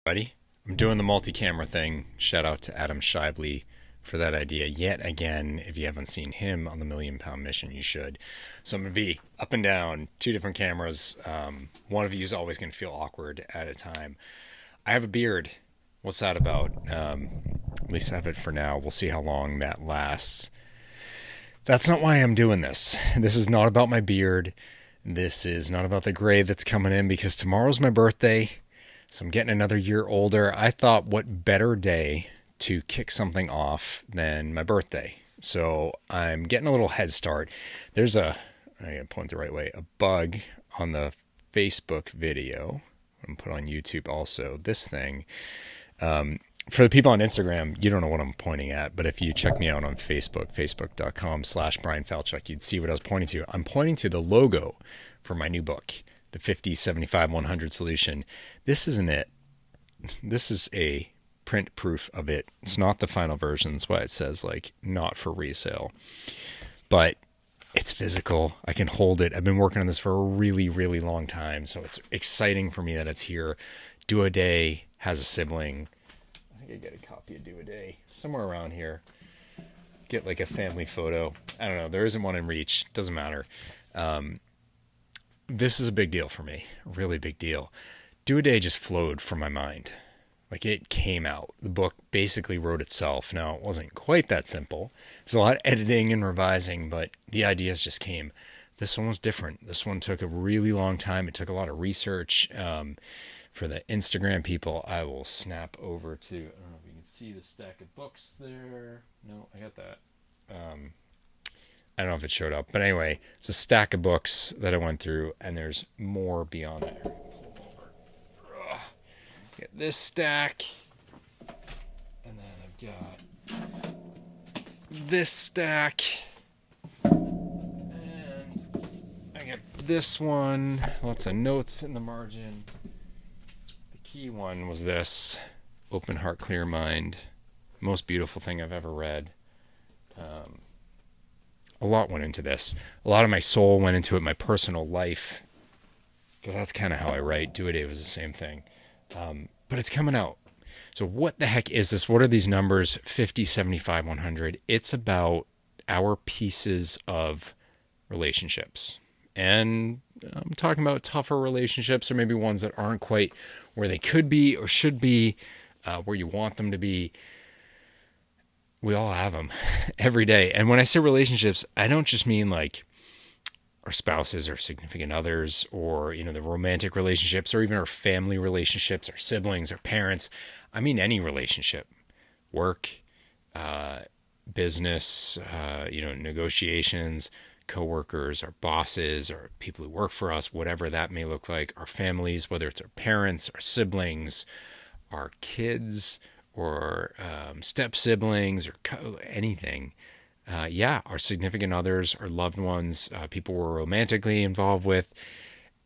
Buddy, I'm doing the multi-camera thing. Shout out to Adam Shibley for that idea yet again. If you haven't seen him on the Million Pound Mission, you should. So I'm going to be up and down, two different cameras. One of you is always going to feel awkward at a time. I have a beard. What's that about? At least I have it for now. We'll see how long that lasts. That's not why I'm doing this. This is not about my beard. This is not about the gray that's coming in, because tomorrow's my birthday. So I'm getting another year older. I thought, what better day to kick something off than my birthday? So I'm getting a little head start. There's I gotta point the right way, a bug on the Facebook video. I'm put on YouTube also. This thing. For the people on Instagram, you don't know what I'm pointing at, but if you check me out on Facebook, facebook.com/Bryan Falchuk, you'd see what I was pointing to. I'm pointing to the logo for my new book, the 50, 75, 100 solution. This isn't it. This is a print proof of it. It's not the final version. That's why it says, like, not for resale. But it's physical. I can hold it. I've been working on this for a really, really long time, so it's exciting for me that it's here. Do a Day has a sibling. I think I get a copy of Do a Day somewhere around here. Get like a family photo. I don't know. There isn't one in reach. Doesn't matter. This is a big deal for me. A really big deal. Do a Day just flowed from my mind. Like, it came out. The book basically wrote itself. Now, it wasn't quite that simple. There's a lot of editing and revising, but the ideas just came. This one was different. This one took a really long time. It took a lot of research. For the Instagram people, I will snap over to, I don't know if you can see the stack of books there. No, I got that. I don't know if it showed up. But anyway, it's a stack of books that I went through, and there's more beyond that. Get this stack. And then I've got this stack. And I got this one. Lots of notes in the margin. The key one was this. Open Heart, Clear Mind. Most beautiful thing I've ever read. A lot went into this. A lot of my soul went into it, my personal life. Because that's kind of how I write. Do a Day was the same thing. But it's coming out. So what the heck is this? What are these numbers? 50, 75, 100. It's about our pieces of relationships. And I'm talking about tougher relationships, or maybe ones that aren't quite where they could be or should be, where you want them to be. We all have them every day. And when I say relationships, I don't just mean like our spouses or significant others, or, you know, the romantic relationships, or even our family relationships, our siblings, our parents. I mean any relationship. Work, business, negotiations, coworkers, our bosses, or people who work for us, whatever that may look like, our families, whether it's our parents, our siblings, our kids, or step siblings, or anything. Our significant others, our loved ones, people we're romantically involved with,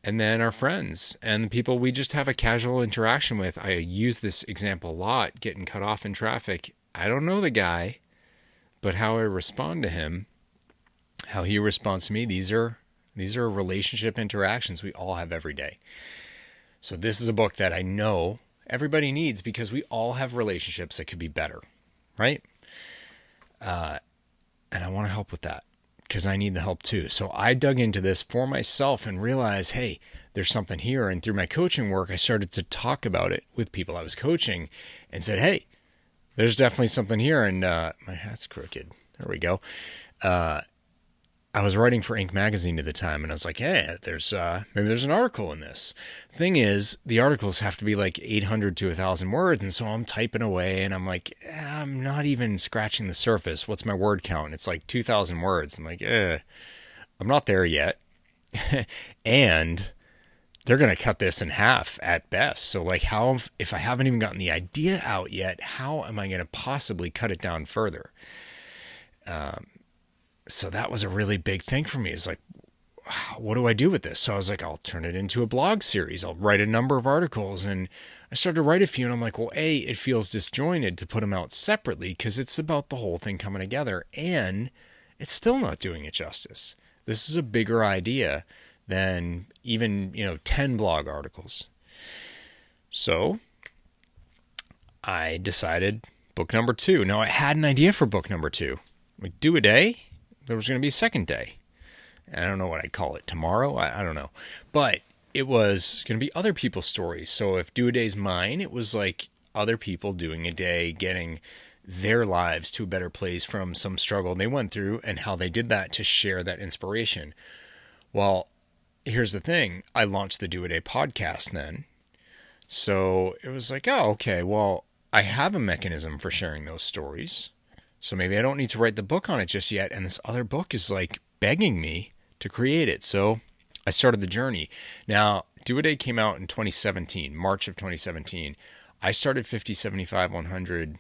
and then our friends and the people we just have a casual interaction with. I use this example a lot, getting cut off in traffic. I don't know the guy, but how I respond to him, how he responds to me, these are relationship interactions we all have every day. So this is a book that I know everybody needs, because we all have relationships that could be better, right? And I want to help with that, because I need the help too. So I dug into this for myself and realized, hey, there's something here. And through my coaching work, I started to talk about it with people I was coaching and said, hey, there's definitely something here. And my hat's crooked. There we go. I was writing for Inc. magazine at the time, and I was like, hey, maybe there's an article in this. Thing is, the articles have to be like 800 to 1,000 words, and so I'm typing away, and I'm like, I'm not even scratching the surface. What's my word count? It's like 2,000 words. I'm like, I'm not there yet. And they're going to cut this in half at best. So like, if I haven't even gotten the idea out yet, how am I going to possibly cut it down further? So that was a really big thing for me. It's like, what do I do with this? So I was like, I'll turn it into a blog series. I'll write a number of articles. And I started to write a few, and I'm like, well, it feels disjointed to put them out separately, because it's about the whole thing coming together, and it's still not doing it justice. This is a bigger idea than even, 10 blog articles. So I decided book number 2. Now, I had an idea for book number 2. Like, do a day. There was going to be a second day. I don't know what I'd call it. Tomorrow? I don't know. But it was going to be other people's stories. So if do a day's mine, it was like other people doing a day, getting their lives to a better place from some struggle they went through and how they did that to share that inspiration. Well, here's the thing. I launched the Do a Day podcast then. So it was like, oh, okay, well, I have a mechanism for sharing those stories. So maybe I don't need to write the book on it just yet. And this other book is like begging me to create it. So I started the journey. Now, Do a Day came out in 2017, March of 2017. I started 50, 75, 100,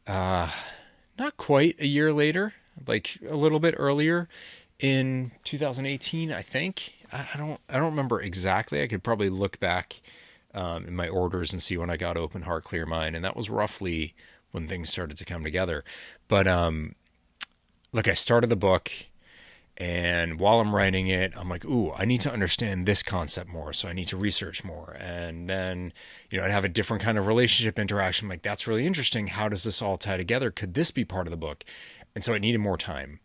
not quite a year later, like a little bit earlier in 2018, I think. I don't remember exactly. I could probably look back in my orders and see when I got Open Heart, Clear Mind. And that was roughly when things started to come together. But look, I started the book, and while I'm writing it, I'm like, ooh, I need to understand this concept more. So I need to research more. And then, I'd have a different kind of relationship interaction. I'm like, that's really interesting. How does this all tie together? Could this be part of the book? And so I needed more time.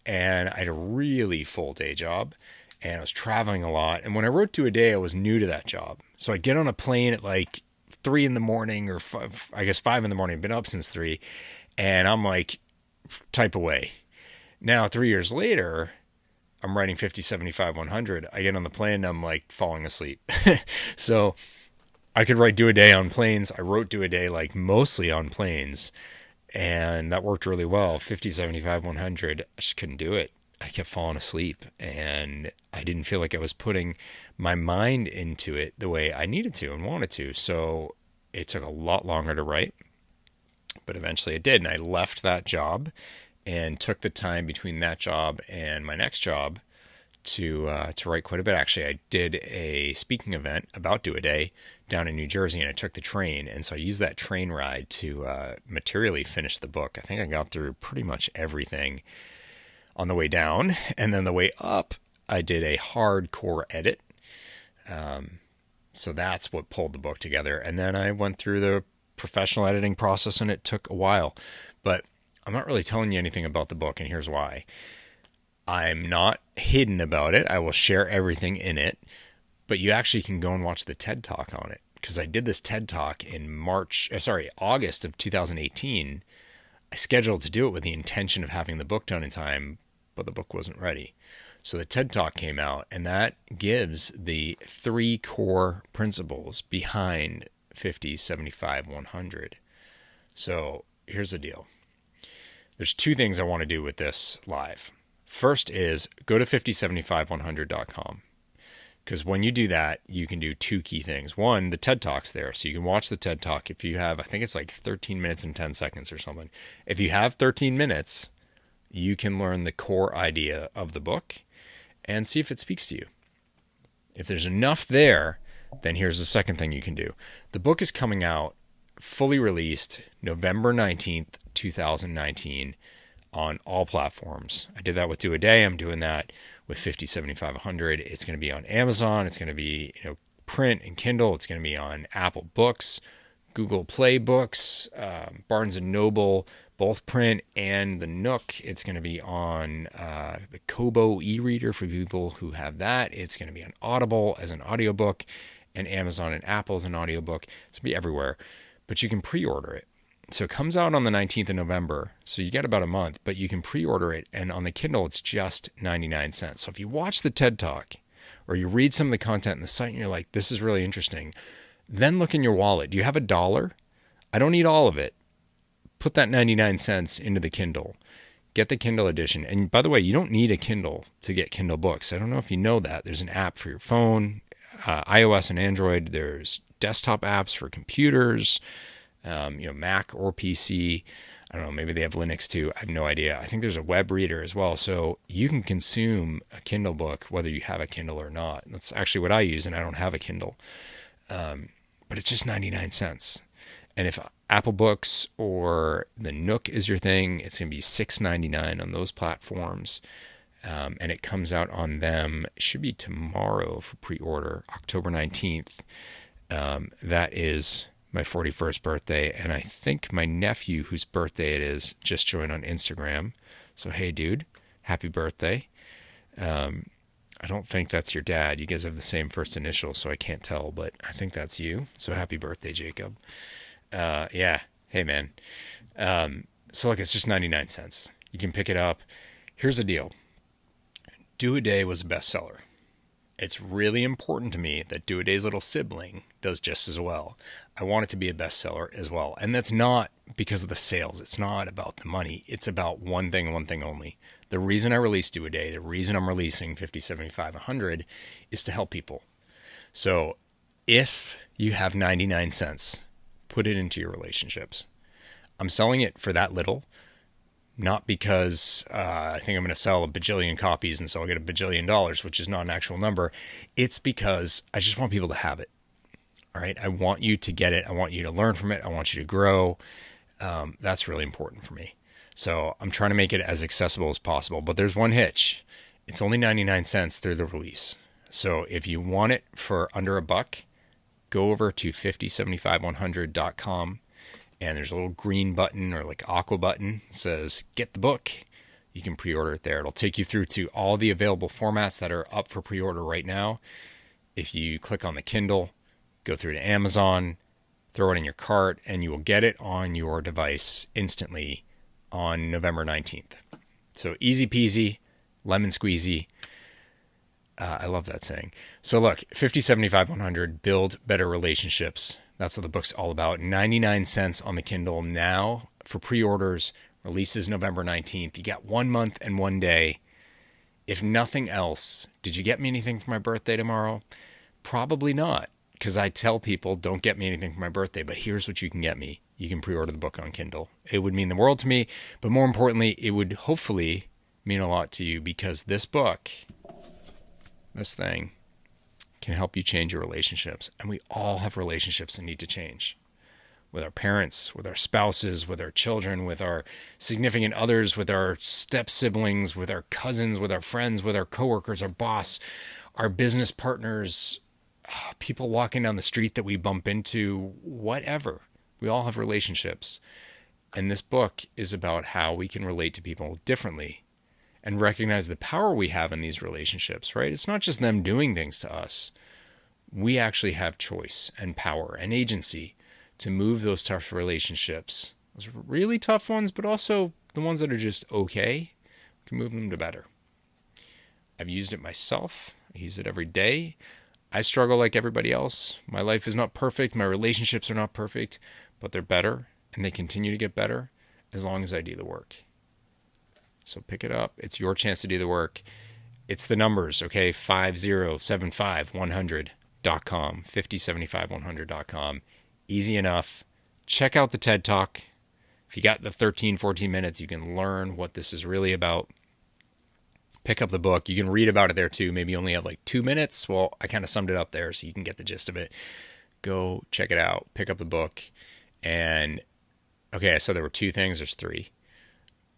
And I had a really full day job, and I was traveling a lot. And when I wrote Do a Day, I was new to that job. So I'd get on a plane at like 3 in the morning or 5 in the morning. I've been up since 3. And I'm like, type away. Now, 3 years later, I'm writing 50, 75, 100. I get on the plane and I'm like falling asleep. So I could write Do a Day on planes. I wrote Do a Day like mostly on planes. And that worked really well. 50, 75, 100. I just couldn't do it. I kept falling asleep, and I didn't feel like I was putting my mind into it the way I needed to and wanted to. So it took a lot longer to write, but eventually it did. And I left that job and took the time between that job and my next job to write quite a bit. Actually, I did a speaking event about Do a Day down in New Jersey, and I took the train. And so I used that train ride to materially finish the book. I think I got through pretty much everything on the way down. And then the way up, I did a hardcore edit. So that's what pulled the book together. And then I went through the professional editing process, and it took a while. But I'm not really telling you anything about the book, and here's why. I'm not hidden about it. I will share everything in it. But you actually can go and watch the TED Talk on it, because I did this TED Talk in August of 2018. I scheduled to do it with the intention of having the book done in time, but the book wasn't ready. So the TED Talk came out, and that gives the 3 core principles behind 50, 75, 100. So here's the deal. There's 2 things I want to do with this live. First is go to 5075100.com. Because when you do that, you can do 2 key things. One, the TED Talk's there. So you can watch the TED Talk if you have, I think it's like 13 minutes and 10 seconds or something. If you have 13 minutes, you can learn the core idea of the book and see if it speaks to you. If there's enough there, then here's the second thing you can do. The book is coming out fully released November 19th, 2019 on all platforms. I did that with Do a Day. I'm doing that with 50, 75, 100. It's going to be on Amazon. It's going to be print and Kindle. It's going to be on Apple Books, Google Play Books, Barnes & Noble, both print and the Nook. It's going to be on the Kobo e-reader for people who have that. It's going to be on Audible as an audiobook, and Amazon and Apple as an audiobook. It's going to be everywhere. But you can pre-order it. So it comes out on the 19th of November. So you get about a month, but you can pre-order it. And on the Kindle, it's just 99 cents. So if you watch the TED Talk or you read some of the content in the site and you're like, this is really interesting, then look in your wallet. Do you have $1? I don't need all of it. Put that 99 cents into the Kindle. Get the Kindle edition. And by the way, you don't need a Kindle to get Kindle books. I don't know if you know that. There's an app for your phone, iOS and Android. There's desktop apps for computers. Mac or PC. I don't know, maybe they have Linux too. I have no idea. I think there's a web reader as well. So you can consume a Kindle book whether you have a Kindle or not. That's actually what I use, and I don't have a Kindle. But it's just 99 cents. And if Apple Books or the Nook is your thing, it's going to be $6.99 on those platforms. And it comes out on them. It should be tomorrow for pre-order, October 19th. That is my 41st birthday, and I think my nephew, whose birthday it is, just joined on Instagram. So, hey, dude, happy birthday. I don't think that's your dad. You guys have the same first initial, so I can't tell, but I think that's you. So happy birthday, Jacob. Yeah. Hey, man. So look, it's just 99 cents. You can pick it up. Here's the deal. Do a Day was a bestseller. It's really important to me that Do a Day's little sibling does just as well. I want it to be a bestseller as well. And that's not because of the sales. It's not about the money. It's about one thing and one thing only. The reason I released Do a Day, the reason I'm releasing 50, 75, 100 is to help people. So if you have 99 cents, put it into your relationships. I'm selling it for that little, not because I think I'm going to sell a bajillion copies and so I'll get $1 bajillion, which is not an actual number. It's because I just want people to have it. All right. I want you to get it. I want you to learn from it. I want you to grow. That's really important for me. So I'm trying to make it as accessible as possible, but there's one hitch. It's only 99 cents through the release. So if you want it for under $1, go over to 5075100.com and there's a little green button or like aqua button that says get the book. You can pre-order it there. It'll take you through to all the available formats that are up for pre-order right now. If you click on the Kindle, go through to Amazon, throw it in your cart, and you will get it on your device instantly on November 19th. So easy peasy, lemon squeezy. I love that saying. So look, 50, 75, 100, build better relationships. That's what the book's all about. 99 cents on the Kindle now for pre-orders. Releases November 19th. You got 1 month and 1 day. If nothing else, did you get me anything for my birthday tomorrow? Probably not, because I tell people don't get me anything for my birthday, but here's what you can get me. You can pre-order the book on Kindle. It would mean the world to me, but more importantly, it would hopefully mean a lot to you because this book, this thing, can help you change your relationships. And we all have relationships that need to change. With our parents, with our spouses, with our children, with our significant others, with our step siblings, with our cousins, with our friends, with our coworkers, our boss, our business partners, people walking down the street that we bump into, whatever. We all have relationships. And this book is about how we can relate to people differently and recognize the power we have in these relationships, right? It's not just them doing things to us. We actually have choice and power and agency to move those tough relationships, those really tough ones, but also the ones that are just okay, we can move them to better. I've used it myself. I use it every day. I struggle like everybody else. My life is not perfect. My relationships are not perfect, but they're better and they continue to get better as long as I do the work. So pick it up. It's your chance to do the work. It's the numbers, okay? 5075100.com, 5075100.com. Easy enough. Check out the TED Talk. If you got the 13, 14 minutes, you can learn what this is really about. Pick up the book. You can read about it there too. Maybe you only have like 2 minutes. Well, I kind of summed it up there so you can get the gist of it. Go check it out. Pick up the book. And okay, I said there were 2 things. There's 3.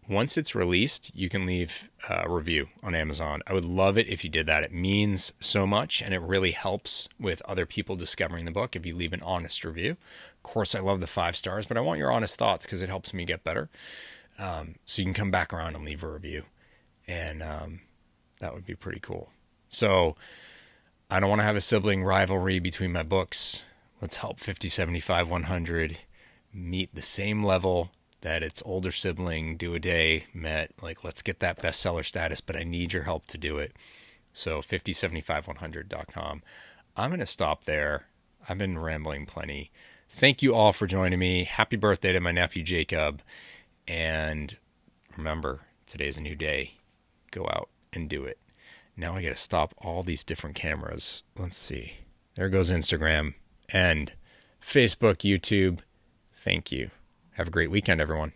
Once it's released, you can leave a review on Amazon. I would love it if you did that. It means so much, and it really helps with other people discovering the book if you leave an honest review. Of course, I love the 5 stars, but I want your honest thoughts because it helps me get better. So you can come back around and leave a review, and that would be pretty cool. So I don't want to have a sibling rivalry between my books. Let's help 50, 75, 100 meet the same level that its older sibling Do a Day met. Like, let's get that bestseller status, but I need your help to do it. So 5075100.com. I'm going to stop there. I've been rambling plenty. Thank you all for joining me. Happy birthday to my nephew, Jacob. And remember, today's a new day. Go out and do it. Now I got to stop all these different cameras. Let's see. There goes Instagram and Facebook, YouTube. Thank you. Have a great weekend, everyone.